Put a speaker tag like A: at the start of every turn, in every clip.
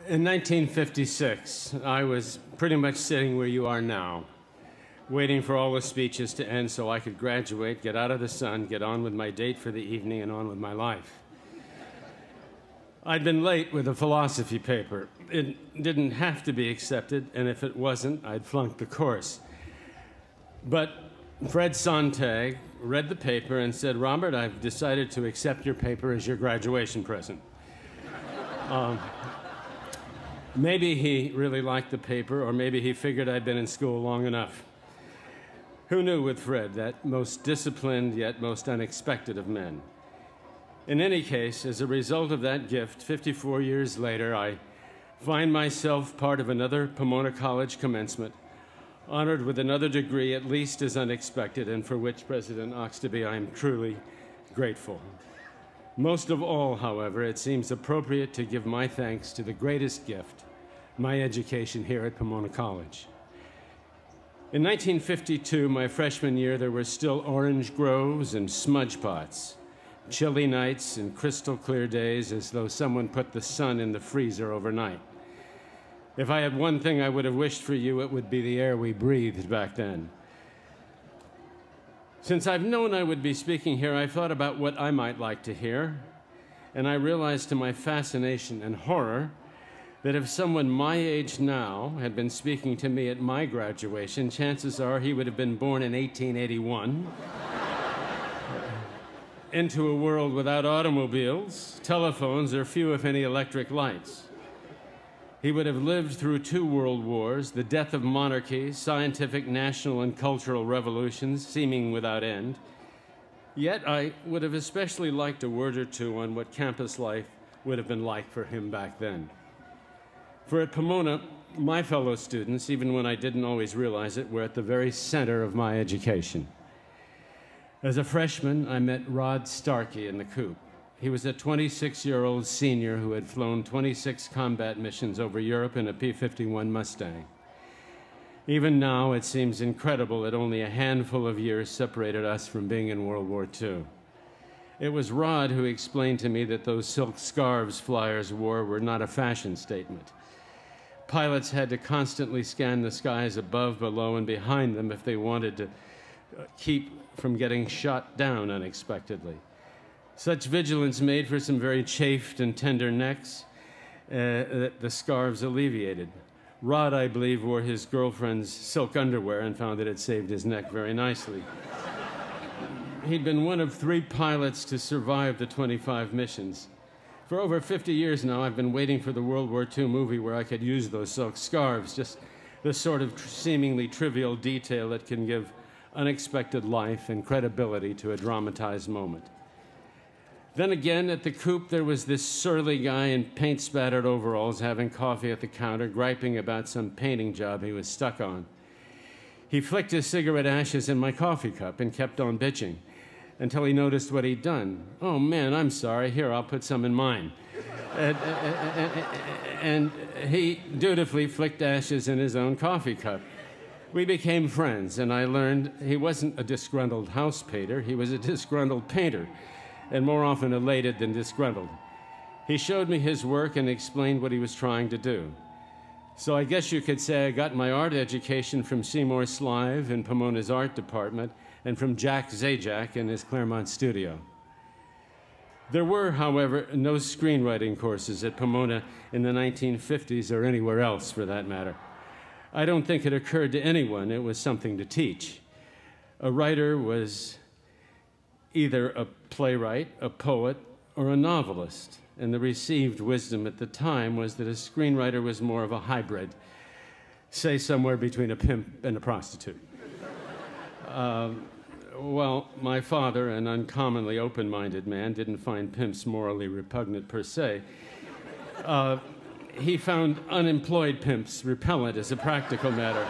A: In 1956, I was pretty much sitting where you are now, waiting for all the speeches to end so I could graduate, get out of the sun, get on with my date for the evening, and on with my life. I'd been late with a philosophy paper. It didn't have to be accepted, and if it wasn't, I'd flunked the course. But Fred Sontag read the paper and said, "Robert, I've decided to accept your paper as your graduation present." Maybe he really liked the paper, or maybe he figured I'd been in school long enough. Who knew with Fred, that most disciplined yet most unexpected of men? In any case, as a result of that gift, 54 years later, I find myself part of another Pomona College commencement, honored with another degree at least as unexpected, and for which, President Oxtoby, I am truly grateful. Most of all, however, it seems appropriate to give my thanks to the greatest gift, my education here at Pomona College. In 1952, my freshman year, there were still orange groves and smudge pots, chilly nights and crystal clear days as though someone put the sun in the freezer overnight. If I had one thing I would have wished for you, it would be the air we breathed back then. Since I've known I would be speaking here, I've thought about what I might like to hear, and I realized to my fascination and horror that if someone my age now had been speaking to me at my graduation, chances are he would have been born in 1881, into a world without automobiles, telephones, or few if any electric lights. He would have lived through 2 world wars, the death of monarchy, scientific, national, and cultural revolutions seeming without end. Yet I would have especially liked a word or two on what campus life would have been like for him back then. For at Pomona, my fellow students, even when I didn't always realize it, were at the very center of my education. As a freshman, I met Rod Starkey in the coop. He was a 26-year-old senior who had flown 26 combat missions over Europe in a P-51 Mustang. Even now, it seems incredible that only a handful of years separated us from being in World War II. It was Rod who explained to me that those silk scarves flyers wore were not a fashion statement. Pilots had to constantly scan the skies above, below, and behind them if they wanted to keep from getting shot down unexpectedly. Such vigilance made for some very chafed and tender necks that the scarves alleviated. Rod, I believe, wore his girlfriend's silk underwear and found that it saved his neck very nicely. He'd been one of 3 pilots to survive the 25 missions. For over 50 years now, I've been waiting for the World War II movie where I could use those silk scarves, just the sort of seemingly trivial detail that can give unexpected life and credibility to a dramatized moment. Then again, at the coop, there was this surly guy in paint-spattered overalls having coffee at the counter, griping about some painting job he was stuck on. He flicked his cigarette ashes in my coffee cup and kept on bitching until he noticed what he'd done. "Oh, man, I'm sorry. Here, I'll put some in mine." And he dutifully flicked ashes in his own coffee cup. We became friends, and I learned he wasn't a disgruntled house painter. He was a disgruntled painter, and more often elated than disgruntled. He showed me his work and explained what he was trying to do. So I guess you could say I got my art education from Seymour Slive in Pomona's art department and from Jack Zajac in his Claremont studio. There were, however, no screenwriting courses at Pomona in the 1950s or anywhere else for that matter. I don't think it occurred to anyone it was something to teach. A writer was either a playwright, a poet, or a novelist, and the received wisdom at the time was that a screenwriter was more of a hybrid, say somewhere between a pimp and a prostitute. Well, my father, an uncommonly open-minded man, didn't find pimps morally repugnant per se. He found unemployed pimps repellent as a practical matter,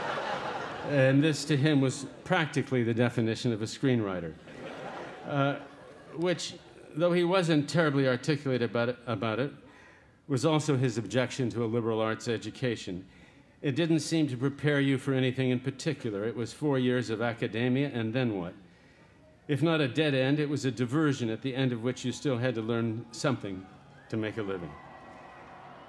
A: and this to him was practically the definition of a screenwriter. Which, though he wasn't terribly articulate about it, was also his objection to a liberal arts education. It didn't seem to prepare you for anything in particular. It was 4 years of academia, and then what? If not a dead end, it was a diversion at the end of which you still had to learn something to make a living.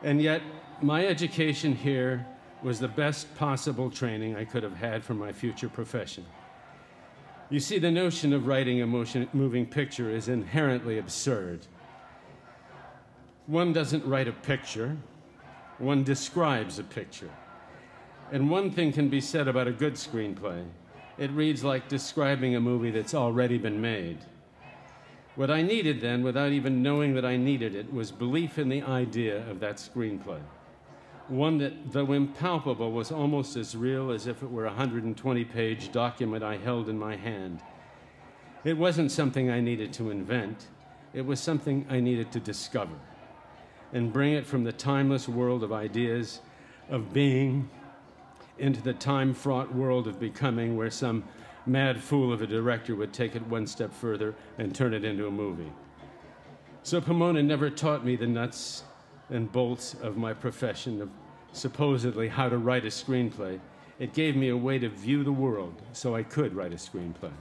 A: And yet, my education here was the best possible training I could have had for my future profession. You see, the notion of writing a moving picture is inherently absurd. One doesn't write a picture, one describes a picture. And one thing can be said about a good screenplay. It reads like describing a movie that's already been made. What I needed then, without even knowing that I needed it, was belief in the idea of that screenplay. One that, though impalpable, was almost as real as if it were a 120-page document I held in my hand. It wasn't something I needed to invent. It was something I needed to discover and bring it from the timeless world of ideas, of being, into the time-fraught world of becoming, where some mad fool of a director would take it one step further and turn it into a movie. So Pomona never taught me the nuts and bolts of my profession of supposedly how to write a screenplay. It gave me a way to view the world so I could write a screenplay.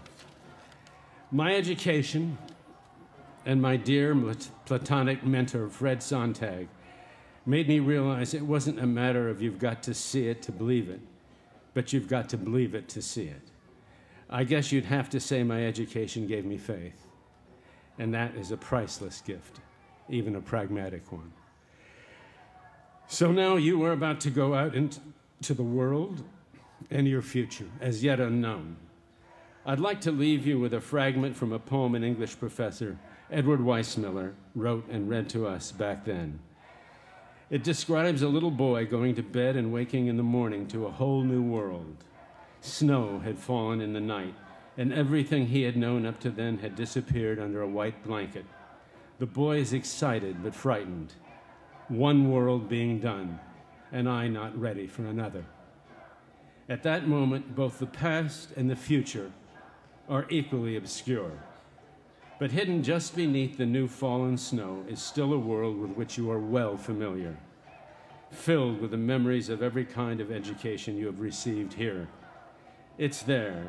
A: My education and my dear platonic mentor, Fred Sontag, made me realize it wasn't a matter of you've got to see it to believe it, but you've got to believe it to see it. I guess you'd have to say my education gave me faith, and that is a priceless gift, even a pragmatic one. So now you are about to go out into the world and your future, as yet unknown. I'd like to leave you with a fragment from a poem an English professor, Edward Weissmiller, wrote and read to us back then. It describes a little boy going to bed and waking in the morning to a whole new world. Snow had fallen in the night, and everything he had known up to then had disappeared under a white blanket. The boy is excited but frightened. One world being done, and I not ready for another. At that moment, both the past and the future are equally obscure. But hidden just beneath the new fallen snow is still a world with which you are well familiar, filled with the memories of every kind of education you have received here. It's there.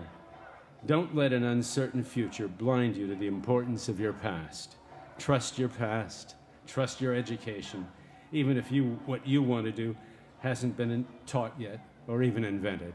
A: Don't let an uncertain future blind you to the importance of your past. Trust your past, trust your education, even if what you want to do hasn't been taught yet or even invented.